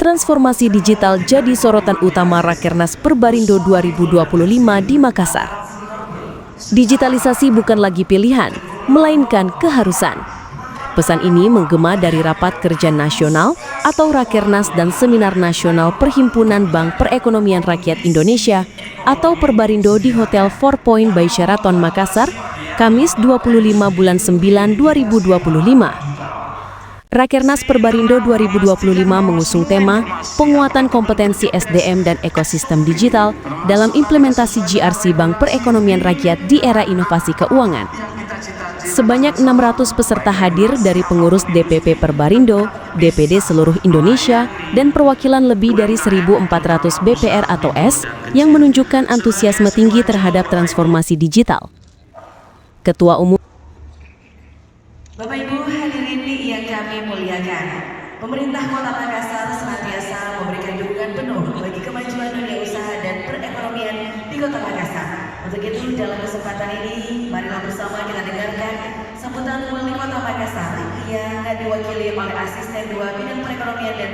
transformasi digital jadi sorotan utama Rakernas Perbarindo 2025 di Makassar. Digitalisasi bukan lagi pilihan, melainkan keharusan. Pesan ini menggema dari Rapat Kerja Nasional atau Rakernas dan Seminar Nasional Perhimpunan Bank Perekonomian Rakyat Indonesia atau Perbarindo di Hotel 4 Point by Sheraton Makassar, Kamis 25 bulan 9 2025. Rakernas Perbarindo 2025 mengusung tema penguatan kompetensi SDM dan ekosistem digital dalam implementasi GRC Bank Perekonomian Rakyat di era inovasi keuangan. Sebanyak 600 peserta hadir dari pengurus DPP Perbarindo, DPD seluruh Indonesia, dan perwakilan lebih dari 1.400 BPR atau S yang menunjukkan antusiasme tinggi terhadap transformasi digital. Ketua Umum Bapak Ibu hadirin yang kami muliakan, pemerintah Kota Makassar senantiasa memberikan dukungan penuh bagi kemajuan dunia usaha dan perekonomian di Kota Makassar. Untuk itu dalam kesempatan ini, marilah bersama kita dengarkan sambutan Wali Kota Makassar yang diwakili oleh Asisten 2 Bidang Perekonomian dan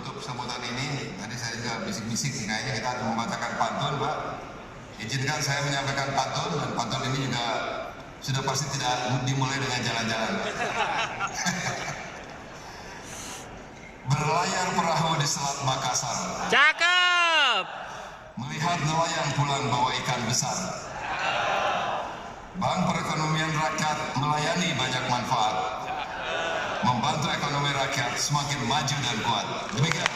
untuk sambutan ini, tadi saya juga bisik-bisik, kayaknya kita akan membacakan pantun, Pak. Izinkan saya menyampaikan pantun, dan pantun ini juga sudah pasti tidak dimulai dengan jalan-jalan. Berlayar perahu di Selat Makassar. Cakep. Melihat nelayan pulang bawa ikan besar. Bank Perekonomian Rakyat melayani banyak manfaat. Membantu ekonomi rakyat semakin maju dan kuat. Demikian.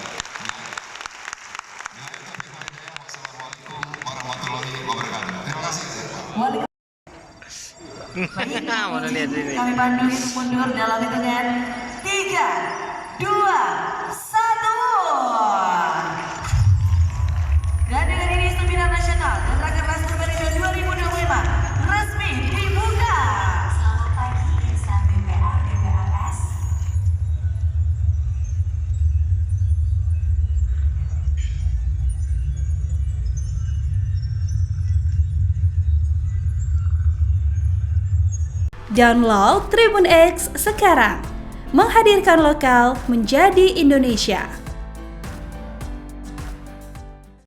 Wassalamualaikum warahmatullahi wabarakatuh. Terima kasih. Kami pandu untuk mundur dalam hitungan 3, 2, 1. Dan dengan ini Seminar Nasional dan Rakernas Perbarindo 2025 resmi dibuka. Selamat pagi insan BPR-BPRS. Download Tribun X sekarang, menghadirkan lokal menjadi Indonesia.